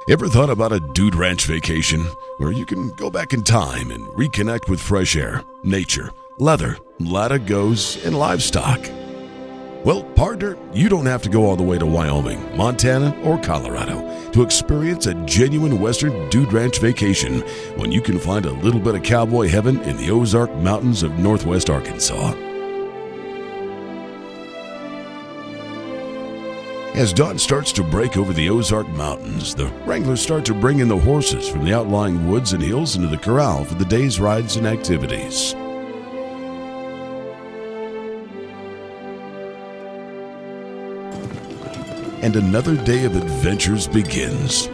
Ever thought about a dude ranch vacation where you can go back in time and reconnect with fresh air, nature, leather, latagos, and livestock? Well, partner, you don't have to go all the way to Wyoming, Montana, or Colorado to experience a genuine Western dude ranch vacation when you can find a little bit of cowboy heaven in the Ozark Mountains of Northwest Arkansas. As dawn starts to break over the Ozark Mountains, the wranglers start to bring in the horses from the outlying woods and hills into the corral for the day's rides and activities. And another day of adventures begins.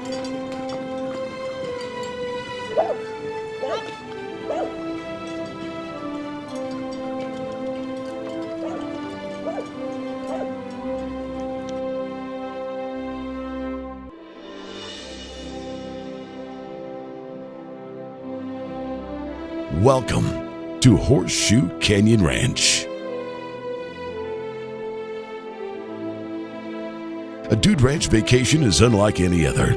Welcome to Horseshoe Canyon Ranch. A dude ranch vacation is unlike any other.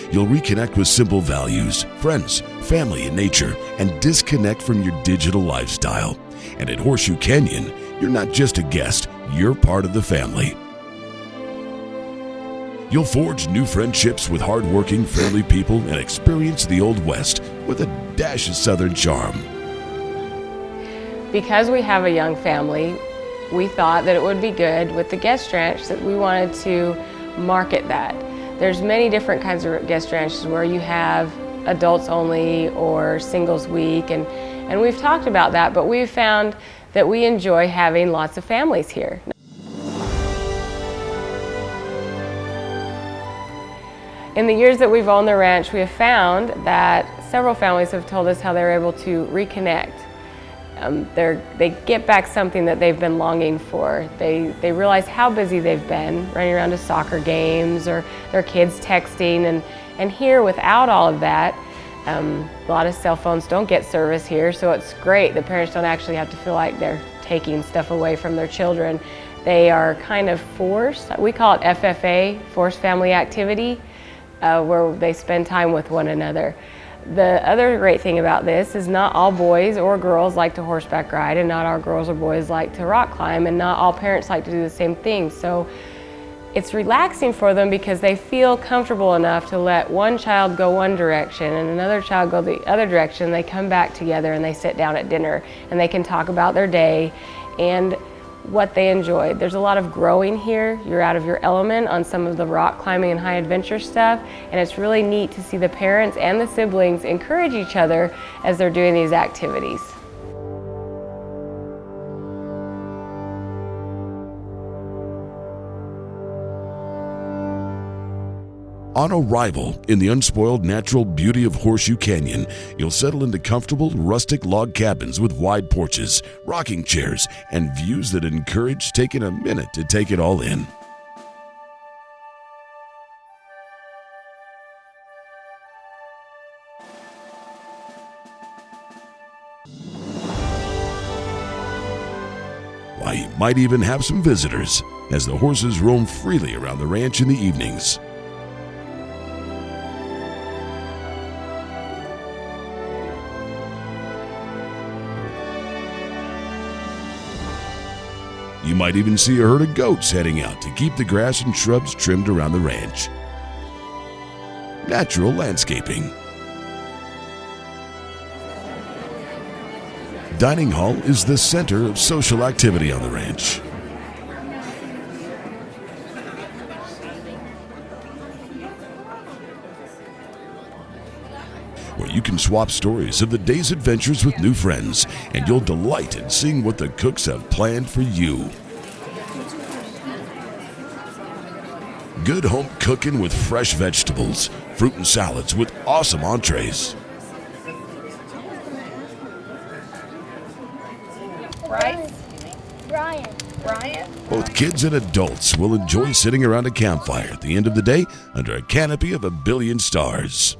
You'll reconnect with simple values, friends, family, and nature, and disconnect from your digital lifestyle. And at Horseshoe Canyon, you're not just a guest, you're part of the family. You'll forge new friendships with hardworking, friendly people and experience the Old West with a dash of Southern charm. Because we have a young family, we thought that it would be good with the guest ranch that we wanted to market that. There's many different kinds of guest ranches where you have adults only or singles week, and we've talked about that, but we've found that we enjoy having lots of families here. In the years that we've owned the ranch, we have found that several families have told us how they're able to reconnect. They get back something that they've been longing for. They realize how busy they've been running around to soccer games or their kids texting, and here without all of that, a lot of cell phones don't get service here, so it's great. The parents don't actually have to feel like they're taking stuff away from their children. They are kind of forced, we call it FFA, forced family activity, where they spend time with one another. The other great thing about this is not all boys or girls like to horseback ride, and not all girls or boys like to rock climb, and not all parents like to do the same thing. So it's relaxing for them because they feel comfortable enough to let one child go one direction and another child go the other direction. They come back together and they sit down at dinner and they can talk about their day and what they enjoyed. There's a lot of growing here. You're out of your element on some of the rock climbing and high adventure stuff, and it's really neat to see the parents and the siblings encourage each other as they're doing these activities. On arrival in the unspoiled natural beauty of Horseshoe Canyon, you'll settle into comfortable, rustic log cabins with wide porches, rocking chairs, and views that encourage taking a minute to take it all in. Why, you might even have some visitors, as the horses roam freely around the ranch in the evenings. You might even see a herd of goats heading out to keep the grass and shrubs trimmed around the ranch. Natural landscaping. Dining hall is the center of social activity on the ranch. where you can swap stories of the day's adventures with new friends, and you'll delight in seeing what the cooks have planned for you. Good home cooking with fresh vegetables, fruit and salads with awesome entrees. Brian. Both kids and adults will enjoy sitting around a campfire at the end of the day under a canopy of a billion stars.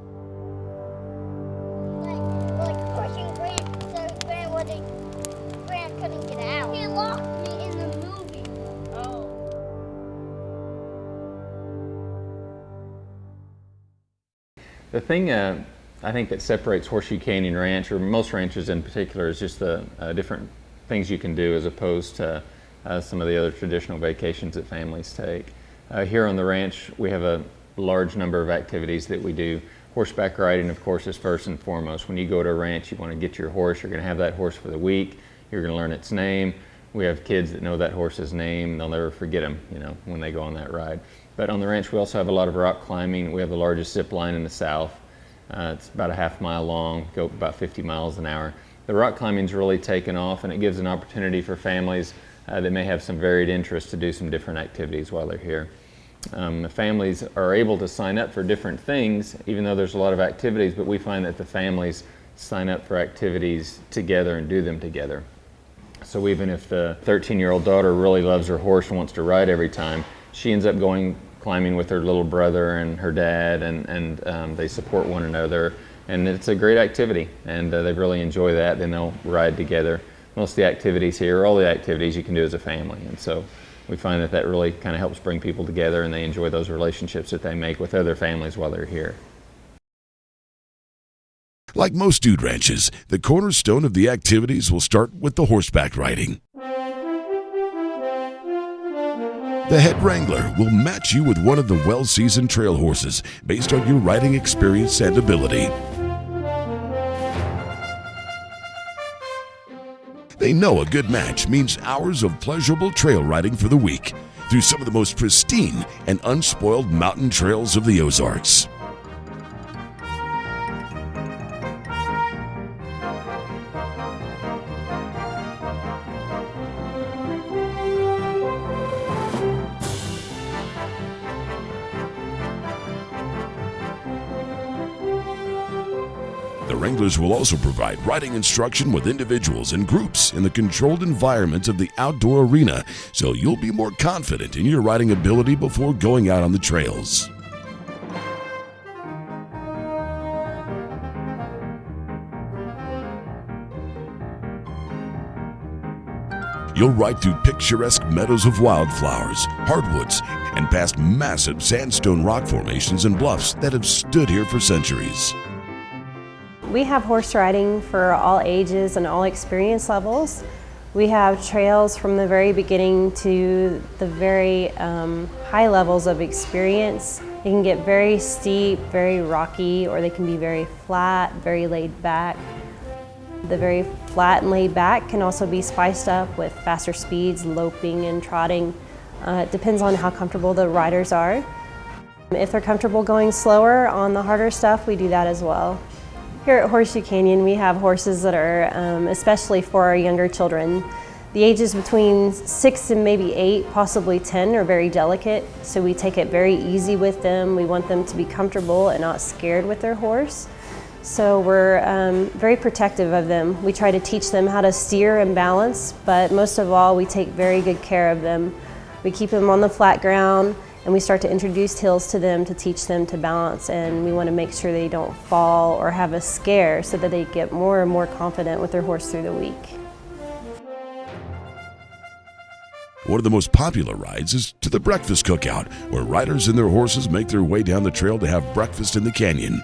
Like pushing Grant so Grant couldn't get out. He locked me in the movie. Oh. The thing I think that separates Horseshoe Canyon Ranch, or most ranches in particular, is just the different things you can do as opposed to some of the other traditional vacations that families take. Here on the ranch, we have a large number of activities that we do. Horseback riding, of course, is first and foremost. When you go to a ranch, you want to get your horse. You're going to have that horse for the week. You're going to learn its name. We have kids that know that horse's name, and they'll never forget him, when they go on that ride. But on the ranch, we also have a lot of rock climbing. We have the largest zip line in the South. It's about a half-mile long, go about 50 miles an hour. The rock climbing's really taken off, and it gives an opportunity for families that may have some varied interests to do some different activities while they're here. The families are able to sign up for different things, even though there's a lot of activities, but we find that the families sign up for activities together and do them together. So even if the 13-year-old daughter really loves her horse and wants to ride every time, she ends up going climbing with her little brother and her dad, and they support one another. And it's a great activity, and they really enjoy that. Then they'll ride together. Most of the activities here, all the activities you can do as a family, and so we find that really kind of helps bring people together, and they enjoy those relationships that they make with other families while they're here. Like most dude ranches, the cornerstone of the activities will start with the horseback riding. The head wrangler will match you with one of the well-seasoned trail horses based on your riding experience and ability. They know a good match means hours of pleasurable trail riding for the week through some of the most pristine and unspoiled mountain trails of the Ozarks. The Wranglers will also provide riding instruction with individuals and groups in the controlled environment of the outdoor arena, so you'll be more confident in your riding ability before going out on the trails. You'll ride through picturesque meadows of wildflowers, hardwoods, and past massive sandstone rock formations and bluffs that have stood here for centuries. We have horse riding for all ages and all experience levels. We have trails from the very beginning to the very high levels of experience. They can get very steep, very rocky, or they can be very flat, very laid back. The very flat and laid back can also be spiced up with faster speeds, loping and trotting. It depends on how comfortable the riders are. If they're comfortable going slower on the harder stuff, we do that as well. Here at Horseshoe Canyon, we have horses that are, especially for our younger children, the ages between 6 and maybe 8, possibly 10, are very delicate, so we take it very easy with them. We want them to be comfortable and not scared with their horse. So we're very protective of them. We try to teach them how to steer and balance, but most of all, we take very good care of them. We keep them on the flat ground, and we start to introduce hills to them to teach them to balance, and we want to make sure they don't fall or have a scare so that they get more and more confident with their horse through the week. One of the most popular rides is to the breakfast cookout, where riders and their horses make their way down the trail to have breakfast in the canyon.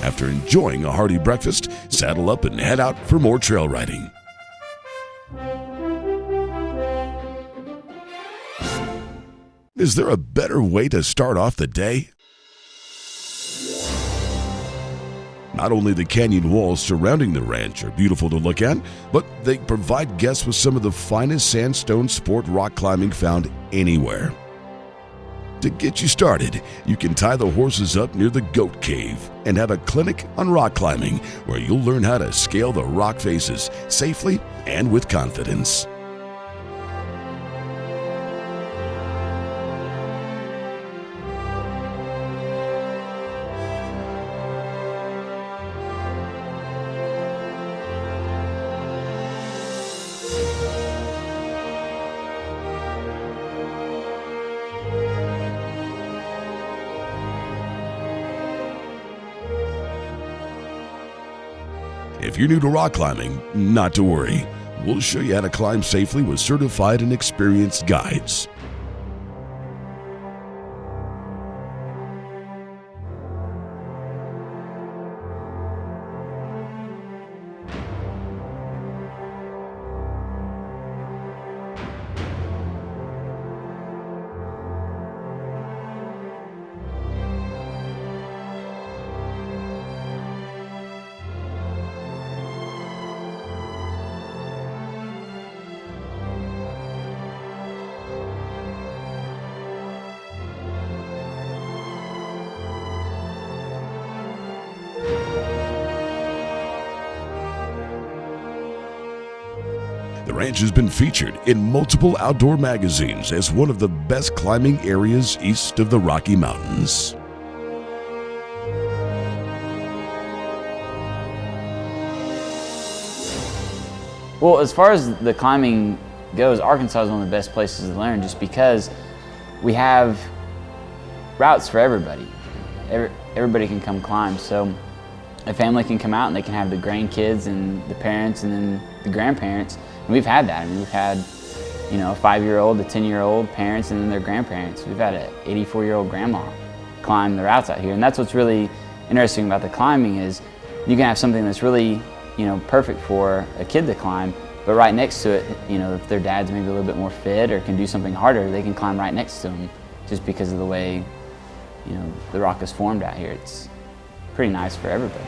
After enjoying a hearty breakfast, saddle up and head out for more trail riding. Is there a better way to start off the day? Not only the canyon walls surrounding the ranch are beautiful to look at, but they provide guests with some of the finest sandstone sport rock climbing found anywhere. To get you started, you can tie the horses up near the Goat Cave and have a clinic on rock climbing where you'll learn how to scale the rock faces safely and with confidence. If you're new to rock climbing, not to worry. We'll show you how to climb safely with certified and experienced guides. The ranch has been featured in multiple outdoor magazines as one of the best climbing areas east of the Rocky Mountains. Well, as far as the climbing goes, Arkansas is one of the best places to learn just because we have routes for everybody. Everybody can come climb. So a family can come out and they can have the grandkids and the parents and then the grandparents. And we've had that. I mean, we've had, you know, a 5-year-old, a 10-year-old, parents, and then their grandparents. We've had an 84-year-old grandma climb the routes out here. And that's what's really interesting about the climbing is you can have something that's really, you know, perfect for a kid to climb, but right next to it, you know, if their dad's maybe a little bit more fit or can do something harder, they can climb right next to them just because of the way, you know, the rock is formed out here. It's pretty nice for everybody.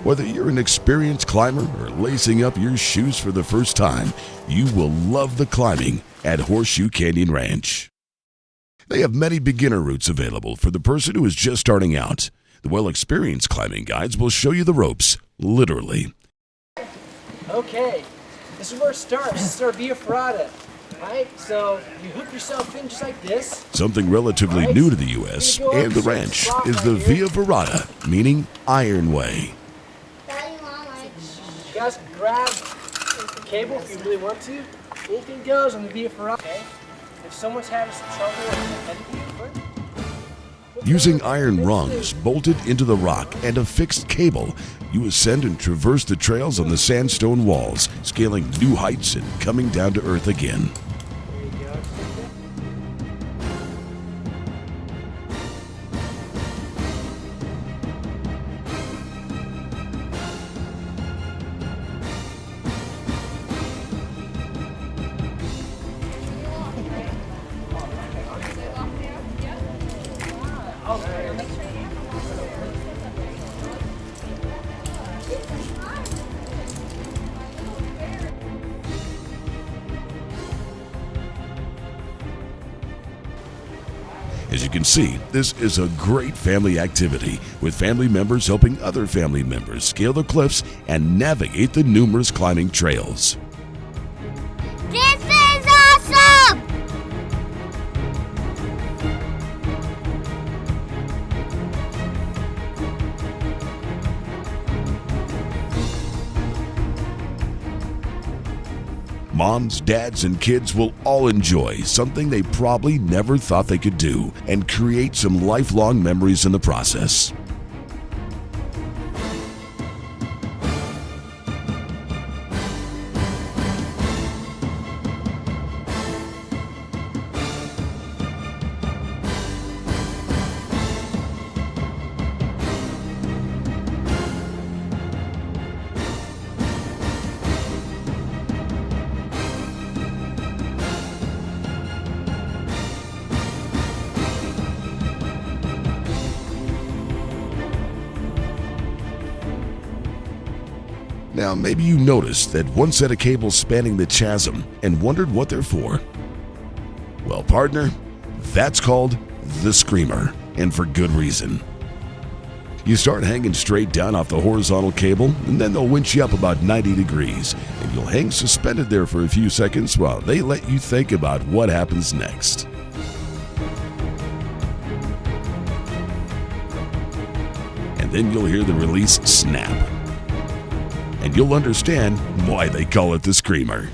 Whether you're an experienced climber or lacing up your shoes for the first time, you will love the climbing at Horseshoe Canyon Ranch. They have many beginner routes available for the person who is just starting out. The well-experienced climbing guides will show you the ropes, literally. Okay, this is where it starts. This is our via ferrata. Right? So you hook yourself in just like this. Something relatively new to the U.S. and the ranch is the via ferrata, meaning iron way. You guys can grab the cable if you really want to. Anything goes on the via ferrata. Okay? If someone's having some trouble ahead of you, Using iron rungs bolted into the rock and a fixed cable, you ascend and traverse the trails on the sandstone walls, scaling new heights and coming down to earth again. there you go. As you can see, this is a great family activity, with family members helping other family members scale the cliffs and navigate the numerous climbing trails. This is awesome! Moms, dads, and kids will all enjoy something they probably never thought they could do and create some lifelong memories in the process. Now, maybe you noticed that one set of cables spanning the chasm and wondered what they're for. Well, partner, that's called the screamer, and for good reason. You start hanging straight down off the horizontal cable, and then they'll winch you up about 90 degrees, and you'll hang suspended there for a few seconds while they let you think about what happens next. And then you'll hear the release snap. And you'll understand why they call it the screamer.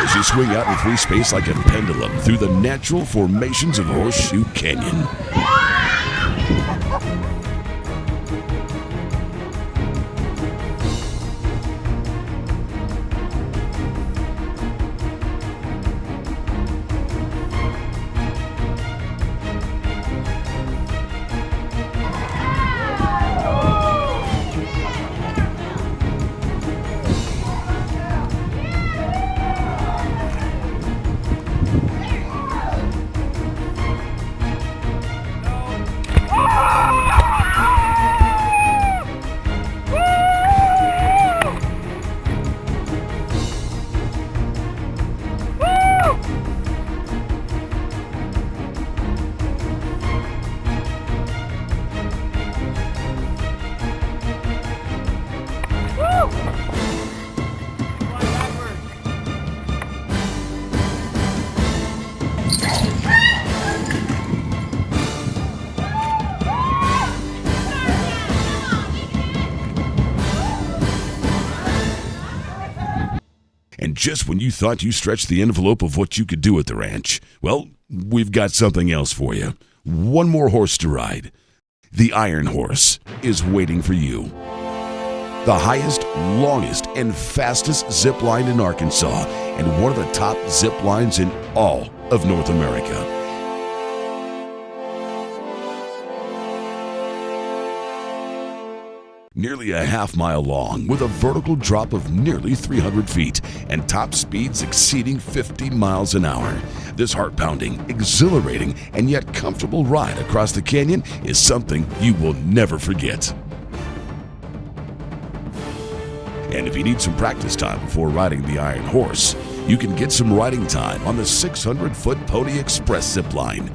As you swing out in free space like a pendulum through the natural formations of Horseshoe Canyon. And just when you thought you stretched the envelope of what you could do at the ranch, well, we've got something else for you. One more horse to ride. The Iron Horse is waiting for you. The highest, longest, and fastest zip line in Arkansas, and one of the top zip lines in all of North America. Nearly a half-mile long, with a vertical drop of nearly 300 feet and top speeds exceeding 50 miles an hour. This heart-pounding, exhilarating, and yet comfortable ride across the canyon is something you will never forget. And if you need some practice time before riding the Iron Horse, you can get some riding time on the 600-foot Pony Express zip line.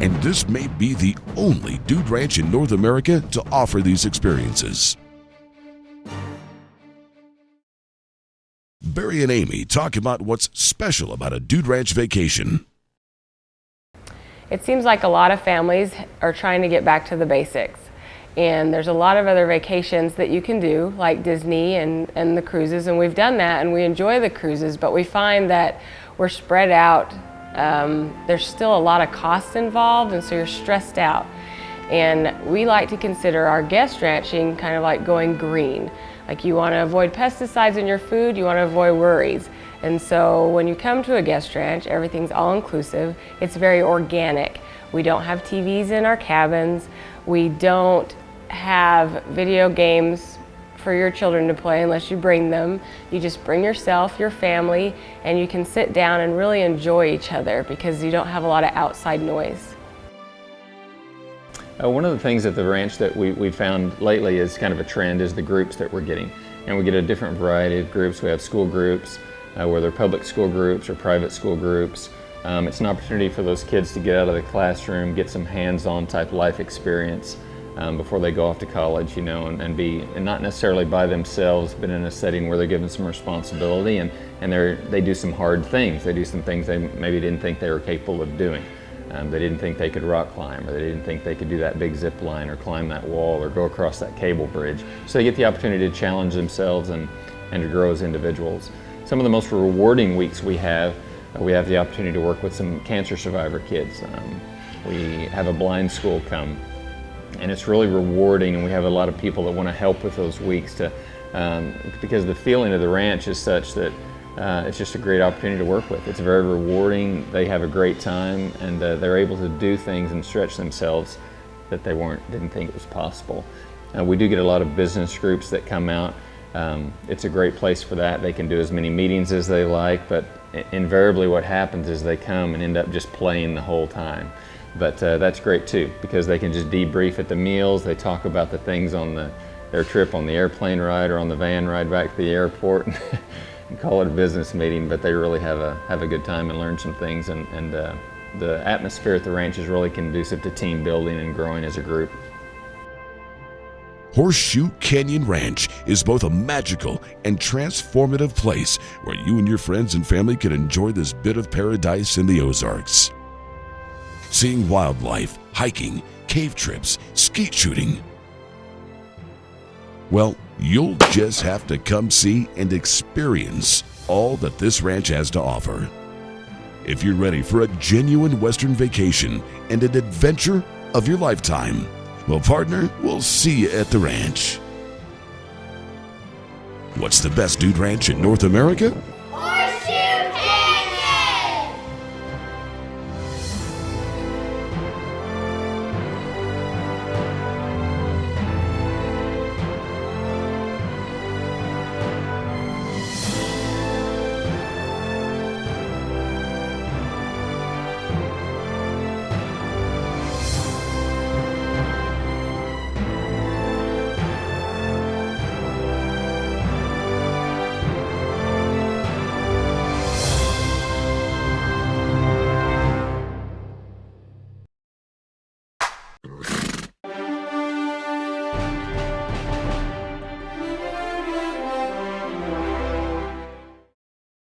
And this may be the only dude ranch in North America to offer these experiences. Barry and Amy talk about what's special about a dude ranch vacation. It seems like a lot of families are trying to get back to the basics. And there's a lot of other vacations that you can do, like Disney and the cruises, and we've done that and we enjoy the cruises, but we find that we're spread out. There's still a lot of costs involved, and so you're stressed out. And we like to consider our guest ranching kind of like going green. Like, you want to avoid pesticides in your food, you want to avoid worries. And so when you come to a guest ranch, everything's all inclusive. It's very organic. We don't have TVs in our cabins. We don't have video games for your children to play unless you bring them. You just bring yourself, your family, and you can sit down and really enjoy each other because you don't have a lot of outside noise. One of the things at the ranch that we found lately is kind of a trend is the groups that we're getting. And we get a different variety of groups. We have school groups, whether public school groups or private school groups. It's an opportunity for those kids to get out of the classroom, get some hands-on type life experience before they go off to college, you know, and not necessarily by themselves, but in a setting where they're given some responsibility and they do some hard things. They do some things they maybe didn't think they were capable of doing. They didn't think they could rock climb, or they didn't think they could do that big zip line or climb that wall or go across that cable bridge. So they get the opportunity to challenge themselves and to grow as individuals. Some of the most rewarding weeks we have the opportunity to work with some cancer survivor kids. We have a blind school come, and it's really rewarding, and we have a lot of people that want to help with those weeks because the feeling of the ranch is such that it's just a great opportunity to work with. It's very rewarding. They have a great time, and they're able to do things and stretch themselves that they didn't think it was possible. We do get a lot of business groups that come out. It's a great place for that. They can do as many meetings as they like, but invariably what happens is they come and end up just playing the whole time. But that's great too, because they can just debrief at the meals. They talk about the things on their trip on the airplane ride or on the van ride back to the airport and call it a business meeting, but they really have a good time and learn some things, and the atmosphere at the ranch is really conducive to team building and growing as a group. Horseshoe Canyon Ranch is both a magical and transformative place where you and your friends and family can enjoy this bit of paradise in the Ozarks. Seeing wildlife, hiking, cave trips, skeet shooting. Well, you'll just have to come see and experience all that this ranch has to offer. If you're ready for a genuine Western vacation and an adventure of your lifetime, well, partner, we'll see you at the ranch. What's the best dude ranch in North America?